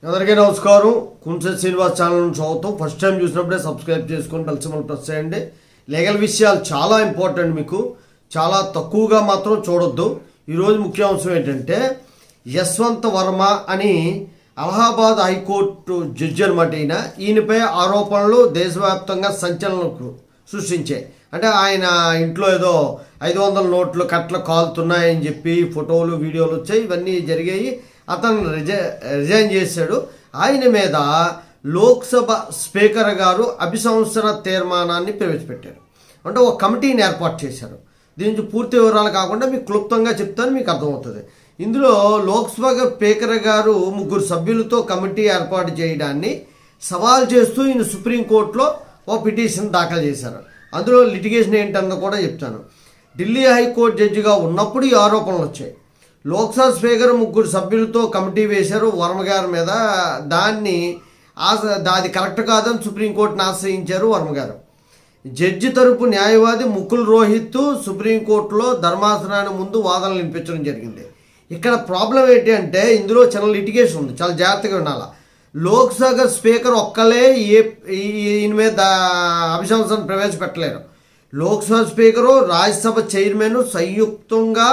అందరికీ నమస్కారం. కుంసె శ్రీనివాస్ ఛానల్ నుంచి స్వాగతం. ఫస్ట్ టైం చూసినప్పుడే సబ్స్క్రైబ్ చేసుకొని బెల్ ప్రెస్ చేయండి. లీగల్ విషయాలు చాలా ఇంపార్టెంట్, మీకు చాలా తక్కువగా మాత్రం చూడొద్దు. ఈరోజు ముఖ్యాంశం ఏంటంటే, యశ్వంత్ వర్మ అని అలహాబాద్ హైకోర్టు జడ్జి అనమాట. ఈయనపై ఆరోపణలు దేశవ్యాప్తంగా సంచలనం సృష్టించాయి. అంటే ఆయన ఇంట్లో ఏదో 500 నోట్లు కట్టలు కాలుతున్నాయని చెప్పి ఫోటోలు వీడియోలు వచ్చాయి, ఇవన్నీ జరిగాయి. అతను రిజైన్ చేశాడు. ఆయన మీద లోక్సభ స్పీకర్ గారు అభిశంసన తీర్మానాన్ని ప్రవేశపెట్టారు. అంటే ఒక కమిటీని ఏర్పాటు చేశారు. దీని నుంచి పూర్తి వివరాలు కాకుండా మీకు క్లుప్తంగా చెప్తాను, మీకు అర్థమవుతుంది. ఇందులో లోక్సభ స్పీకర్ గారు 3 సభ్యులతో కమిటీ ఏర్పాటు చేయడాన్ని సవాల్ చేస్తూ ఈయన సుప్రీంకోర్టులో ఓ పిటిషన్ దాఖలు చేశారు. అందులో లిటిగేషన్ ఏంటన్నది కూడా చెప్తాను. ఢిల్లీ హైకోర్టు జడ్జిగా ఉన్నప్పుడు ఈ ఆరోపణలు వచ్చాయి. లోక్సభ స్పీకర్ 3 సభ్యులతో కమిటీ వేశారు వర్మ గారి మీద. అది కరెక్ట్ కాదని సుప్రీంకోర్టును ఆశ్రయించారు వర్మ గారు. జడ్జి తరపు న్యాయవాది ముకుల్ రోహిత్ సుప్రీంకోర్టులో ధర్మాసనాన్ని ముందు వాదనలు వినిపించడం జరిగింది. ఇక్కడ ప్రాబ్లం ఏంటి అంటే, ఇందులో చిన్న లిటిగేషన్ ఉంది, చాలా జాగ్రత్తగా వినాలా. లోక్సభ స్పీకర్ ఒక్కలే ఈయన మీద అభిశంసన ప్రవేశపెట్టలేరు. లోక్సభ స్పీకరు, రాజ్యసభ చైర్మన్ సంయుక్తంగా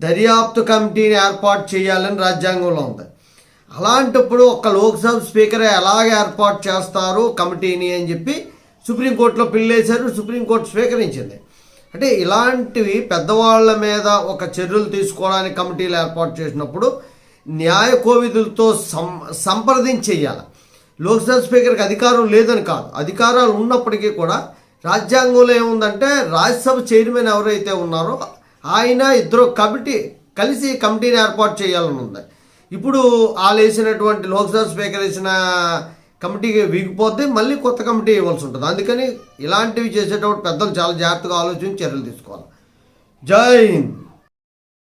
దర్యాప్తు కమిటీని ఏర్పాటు చేయాలని రాజ్యాంగంలో ఉంది. అలాంటప్పుడు ఒక్క లోక్సభ స్పీకర్ ఎలాగ ఏర్పాటు చేస్తారు కమిటీని అని చెప్పి సుప్రీంకోర్టులో పిల్లేశారు. సుప్రీంకోర్టు స్వీకరించింది. అంటే ఇలాంటివి పెద్దవాళ్ళ మీద ఒక చర్యలు తీసుకోవడానికి కమిటీలు ఏర్పాటు చేసినప్పుడు న్యాయ కోవిధులతో సంప్రదించి చేయాలి. లోక్సభ స్పీకర్కి అధికారం లేదని కాదు, అధికారాలు ఉన్నప్పటికీ కూడా రాజ్యాంగంలో ఏముందంటే, రాజ్యసభ చైర్మన్ ఎవరైతే ఉన్నారో ఆయన ఇద్దరు కలిసి కమిటీని ఏర్పాటు చేయాలని ఉంది. ఇప్పుడు వాళ్ళు వేసినటువంటి లోక్సభ స్పీకర్ వేసిన కమిటీకి వీగిపోతే మళ్ళీ కొత్త కమిటీ ఇవ్వాల్సి ఉంటుంది. అందుకని ఇలాంటివి చేసేటప్పుడు పెద్దలు చాలా జాగ్రత్తగా ఆలోచించి చర్యలు తీసుకోవాలి. జై హింద్.